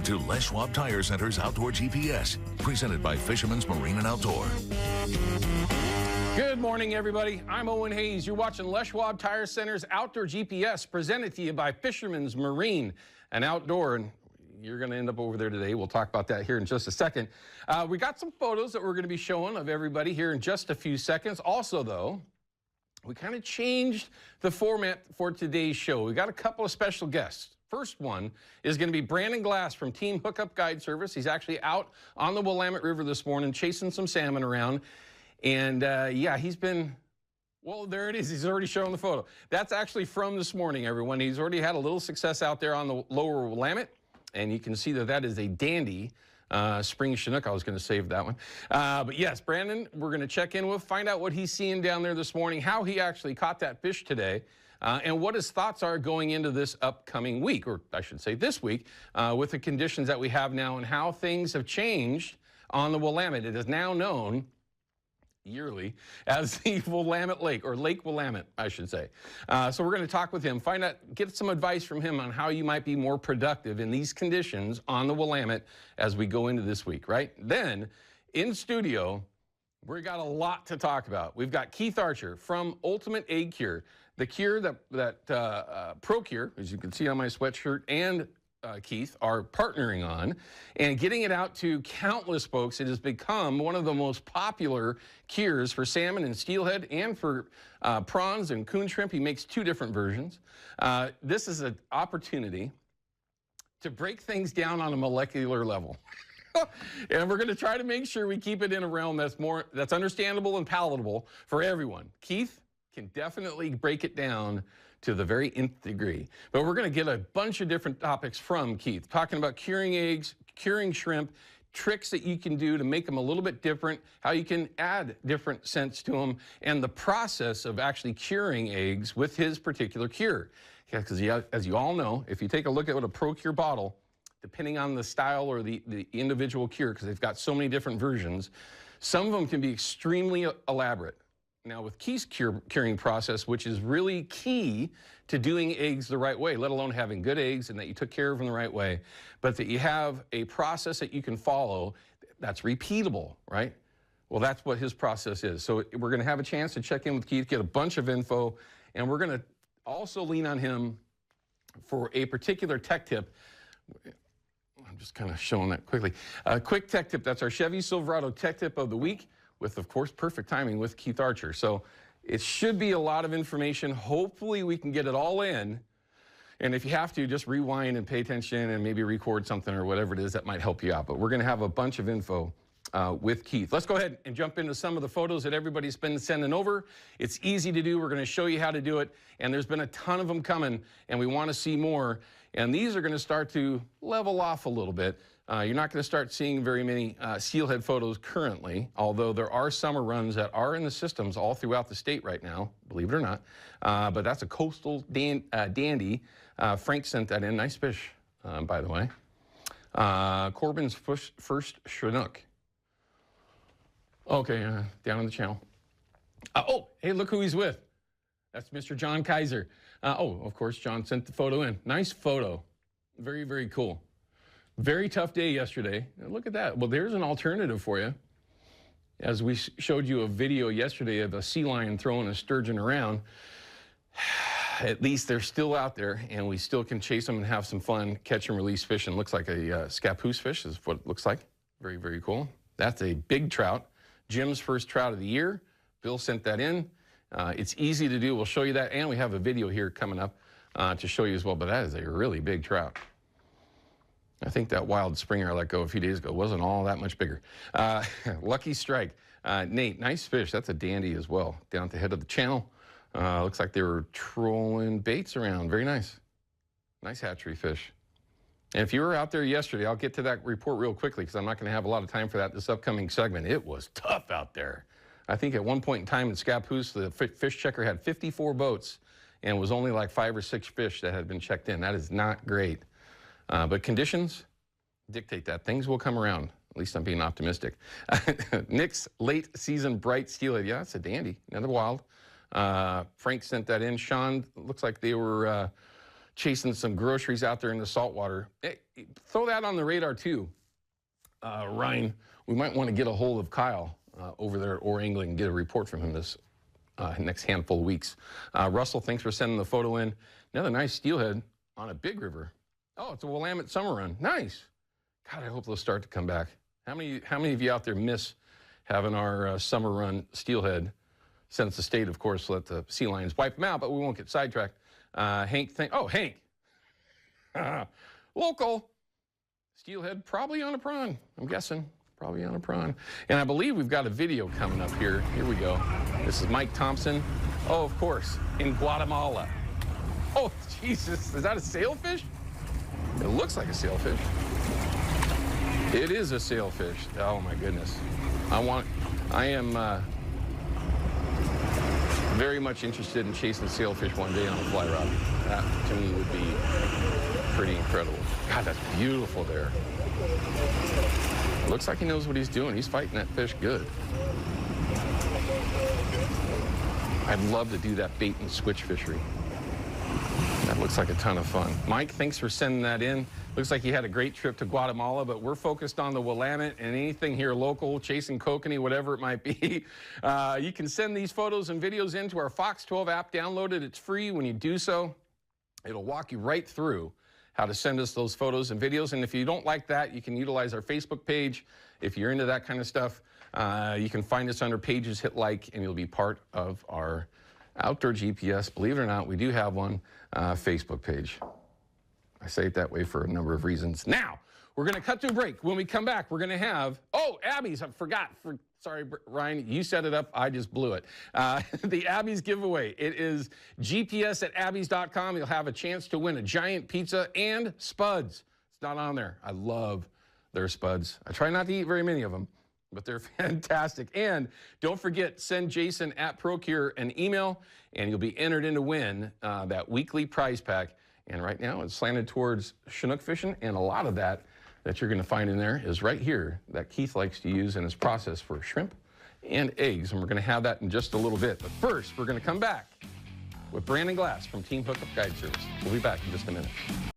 on to Les Schwab Tire Center's Outdoor GPS, presented by Fisherman's Marine and Outdoor. Good morning, everybody. I'm Owen Hayes. You're watching Les Schwab Tire Center's Outdoor GPS, presented to you by Fisherman's Marine and Outdoor. And you're going to end up over there today. We'll talk about that here in just a second. We got some photos that we're going to be showing of everybody here in just a few seconds. Also, though, we kind of changed the format for today's show. We got a couple of special guests. First one is going to be Brandon Glass from Team Hookup Guide Service. He's actually out on the Willamette River this morning chasing some salmon around. And yeah, he's been, well, there it is. He's already showing the photo. That's actually from this morning, everyone. He's already had a little success out there on the lower Willamette. And you can see that that is a dandy spring Chinook. I was going to save that one. But yes, Brandon, we're going to check in with, find out what he's seeing down there this morning, how he actually caught that fish today, and what his thoughts are going into this upcoming week, or I should say this week, with the conditions that we have now and how things have changed on the Willamette. It is now known yearly as the Willamette Lake, or Lake Willamette, I should say. So we're going to talk with him, find out, get some advice from him on how you might be more productive in these conditions on the Willamette as we go into this week, right? Then, in studio, we got a lot to talk about. We've got Keith Archer from Ultimate Egg Cure, the cure that ProCure, as you can see on my sweatshirt, and Keith are partnering on and getting it out to countless folks. It has become one of the most popular cures for salmon and steelhead and for prawns and coon shrimp. He makes two different versions. This is an opportunity to break things down on a molecular level. And we're going to try to make sure we keep it in a realm that's understandable and palatable for everyone. Keith can definitely break it down to the very nth degree. But we're going to get a bunch of different topics from Keith, talking about curing eggs, curing shrimp, tricks that you can do to make them a little bit different, how you can add different scents to them, and the process of actually curing eggs with his particular cure. Because as you all know, if you take a look at what a ProCure bottle, depending on the style or the individual cure, because they've got so many different versions, some of them can be extremely elaborate. Now, with Keith's curing process, which is really key to doing eggs the right way, let alone having good eggs and that you took care of them the right way, but that you have a process that you can follow that's repeatable, right? Well, that's what his process is. So we're going to have a chance to check in with Keith, get a bunch of info, and we're going to also lean on him for a particular tech tip. I'm just kind of showing that quickly. A quick tech tip, that's our Chevy Silverado tech tip of the week, with, of course, perfect timing with Keith Archer. So it should be a lot of information. Hopefully we can get it all in. And if you have to, just rewind and pay attention and maybe record something or whatever it is that might help you out. But we're going to have a bunch of info with Keith. Let's go ahead and jump into some of the photos that everybody's been sending over. It's easy to do. We're going to show you how to do it. And there's been a ton of them coming, and we want to see more. And these are going to start to level off a little bit. You're not going to start seeing very many steelhead photos currently, although there are summer runs that are in the systems all throughout the state right now, believe it or not. But that's a coastal dandy. Frank sent that in. Nice fish, by the way. Corbin's first Chinook. Okay, down on the channel. Oh, hey, look who he's with. That's Mr. John Kaiser. Oh, of course, John sent the photo in. Nice photo. Very, very cool. Very tough day yesterday. Look at that. Well, there's an alternative for you. As we showed you a video yesterday of a sea lion throwing a sturgeon around, at least they're still out there, and we still can chase them and have some fun, catch and release fishing. Looks like a scappoose fish is what it looks like. Very, very cool. That's a big trout. Jim's first trout of the year. Bill sent that in. It's easy to do. We'll show you that, and we have a video here coming up to show you as well, but that is a really big trout. I think that wild springer I let go a few days ago wasn't all that much bigger. Lucky strike. Nate, nice fish. That's a dandy as well. Down at the head of the channel. Looks like they were trolling baits around. Very nice. Nice hatchery fish. And if you were out there yesterday, I'll get to that report real quickly because I'm not going to have a lot of time for that this upcoming segment. It was tough out there. I think at one point in time in Scappoose, the fish checker had 54 boats and was only like 5 or 6 fish that had been checked in. That is not great. But conditions dictate that. Things will come around. At least I'm being optimistic. Nick's late season bright steelhead. Yeah, it's a dandy. Another wild. Frank sent that in. Sean, looks like they were chasing some groceries out there in the saltwater. Hey, throw that on the radar too. Ryan, we might want to get a hold of Kyle over there at Orr Angling and get a report from him this next handful of weeks. Russell, thanks for sending the photo in. Another nice steelhead on a big river. Oh, it's a Willamette summer run. Nice. God, I hope they'll start to come back. How many of you out there miss having our summer run steelhead? Since the state, of course, let the sea lions wipe them out, but we won't get sidetracked. Hank, Hank. Local. Steelhead, probably on a prawn, I'm guessing. Probably on a prawn. And I believe we've got a video coming up here. Here we go. This is Mike Thompson. Oh, of course, in Guatemala. Oh, Jesus, is that a sailfish? It looks like a sailfish. It is a sailfish. Oh, my goodness. I am very much interested in chasing sailfish one day on a fly rod. That, to me, would be pretty incredible. God, that's beautiful there. Looks like he knows what he's doing. He's fighting that fish good. I'd love to do that bait and switch fishery. That looks like a ton of fun. Mike, thanks for sending that in. Looks like you had a great trip to Guatemala, but we're focused on the Willamette and anything here local, chasing kokanee, whatever it might be. You can send these photos and videos into our Fox 12 app. Download it. It's free. When you do so, it'll walk you right through how to send us those photos and videos. And if you don't like that, you can utilize our Facebook page. If you're into that kind of stuff, you can find us under pages, hit like, and you'll be part of our Outdoor GPS. Believe it or not, we do have one Facebook page. I say it that way for a number of reasons. Now, we're going to cut to a break. When we come back, we're going to have, Abby's, I forgot. Sorry, Ryan, you set it up. I just blew it. The Abby's giveaway. It is gps@abbys.com. You'll have a chance to win a giant pizza and spuds. It's not on there. I love their spuds. I try not to eat very many of them, but they're fantastic. And don't forget, send Jason at Procure an email, and you'll be entered in to win that weekly prize pack. And right now, it's slanted towards Chinook fishing, and a lot of that you're going to find in there is right here that Keith likes to use in his process for shrimp and eggs. And we're going to have that in just a little bit. But first, we're going to come back with Brandon Glass from Team Hookup Guide Service. We'll be back in just a minute.